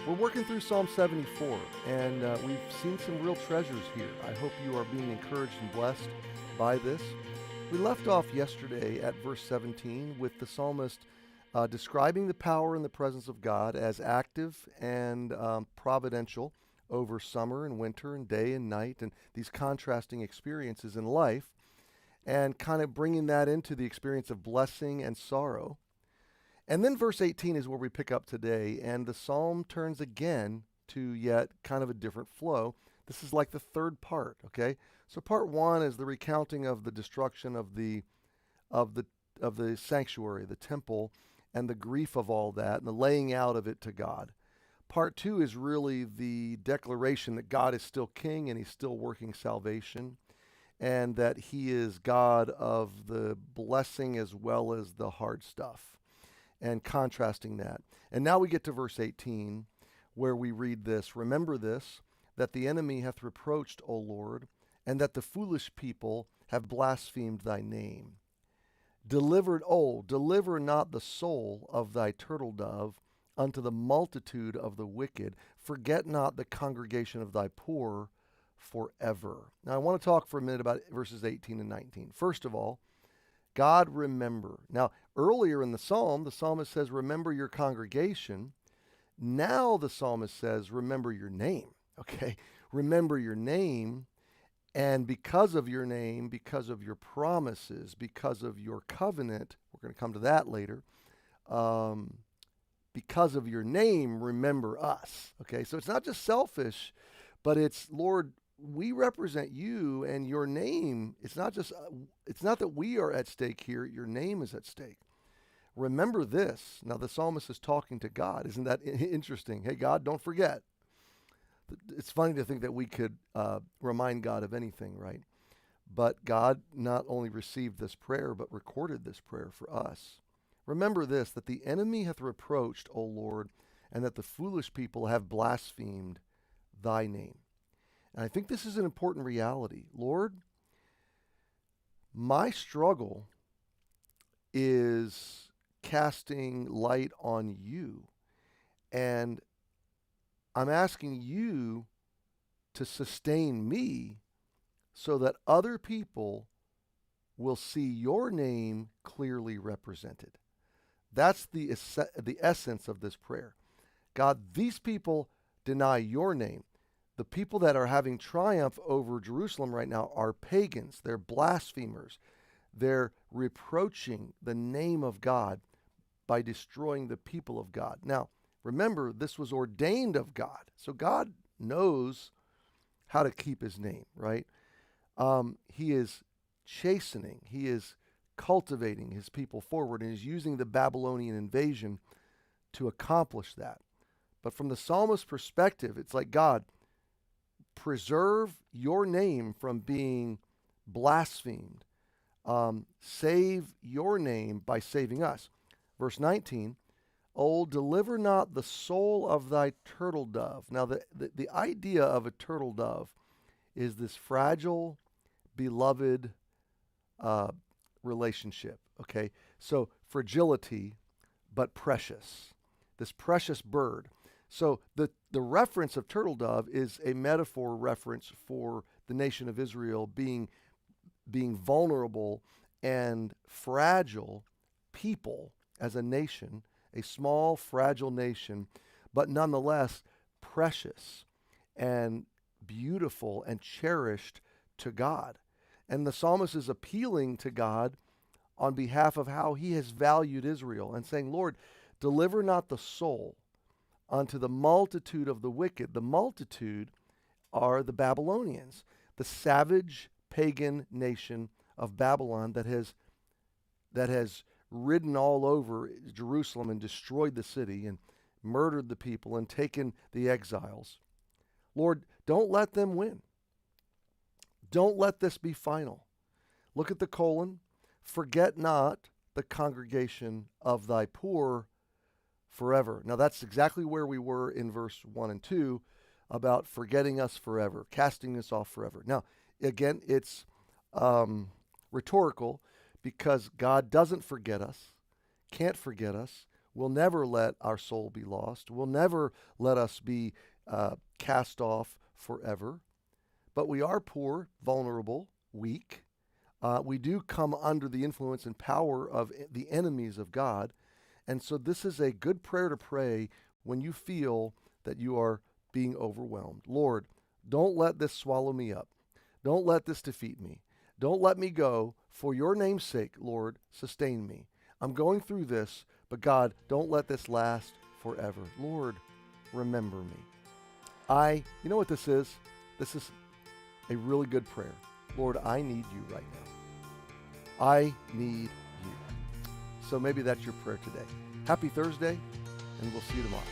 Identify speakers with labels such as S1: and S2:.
S1: We're working through Psalm 74, and we've seen some real treasures here. I hope you are being encouraged and blessed by this. We left off yesterday at verse 17 with the psalmist describing the power and the presence of God as active and providential over summer and winter and day and night and these contrasting experiences in life, and kind of bringing that into the experience of blessing and sorrow. And then verse 18 is where we pick up today, and the psalm turns again to yet kind of a different flow. This is like the third part, okay? So part one is the recounting of the destruction of the sanctuary, the temple, and the grief of all that, and the laying out of it to God. Part two is really the declaration that God is still king and he's still working salvation, and that he is God of the blessing as well as the hard stuff, and contrasting that. And now we get to verse 18, where we read this: "Remember this, that the enemy hath reproached, O Lord, and that the foolish people have blasphemed thy name. Deliver not the soul of thy turtle dove unto the multitude of the wicked. Forget not the congregation of thy poor forever." Now I want to talk for a minute about verses 18 and 19. First of all, God, remember. Now, earlier in the psalm, the psalmist says, remember your congregation. Now the psalmist says, remember your name, okay? Remember your name, and because of your name, because of your promises, because of your covenant, we're going to come to that later, because of your name, remember us, okay? So it's not just selfish, but it's, Lord, we represent you and your name. It's not that we are at stake here. Your name is at stake. Remember this. Now the psalmist is talking to God. Isn't that interesting? Hey, God, don't forget. It's funny to think that we could remind God of anything, right? But God not only received this prayer, but recorded this prayer for us. Remember this, that the enemy hath reproached, O Lord, and that the foolish people have blasphemed thy name. And I think this is an important reality. Lord, my struggle is casting light on you. And I'm asking you to sustain me so that other people will see your name clearly represented. That's the essence of this prayer. God, these people deny your name. The people that are having triumph over Jerusalem right now are pagans. They're blasphemers. They're reproaching the name of God by destroying the people of God. Now, remember, this was ordained of God. So God knows how to keep his name, right? He is chastening. He is cultivating his people forward, and he's using the Babylonian invasion to accomplish that. But from the psalmist's perspective, it's like, God, preserve your name from being blasphemed. Save your name by saving us. Verse 19, "Oh, deliver not the soul of thy turtle dove." Now, the idea of a turtle dove is this fragile, beloved relationship, okay? So fragility, but precious. This precious bird. So the reference of turtle dove is a metaphor reference for the nation of Israel being vulnerable and fragile people as a nation, a small, fragile nation, but nonetheless precious and beautiful and cherished to God. And the psalmist is appealing to God on behalf of how he has valued Israel and saying, Lord, deliver not the soul unto the multitude of the wicked. The multitude are the Babylonians, the savage pagan nation of Babylon that has ridden all over Jerusalem and destroyed the city and murdered the people and taken the exiles. Lord, don't let them win. Don't let this be final. Look at the colon. "Forget not the congregation of thy poor forever." Now that's exactly where we were in verse 1 and 2 about forgetting us forever, casting us off forever. Now, again, it's rhetorical because God doesn't forget us, can't forget us, will never let our soul be lost, will never let us be cast off forever. But we are poor, vulnerable, weak. We do come under the influence and power of the enemies of God. And so this is a good prayer to pray when you feel that you are being overwhelmed. Lord, don't let this swallow me up. Don't let this defeat me. Don't let me go. For your name's sake, Lord, sustain me. I'm going through this, but God, don't let this last forever. Lord, remember me. You know what this is? This is a really good prayer. Lord, I need you right now. I need you. So maybe that's your prayer today. Happy Thursday, and we'll see you tomorrow.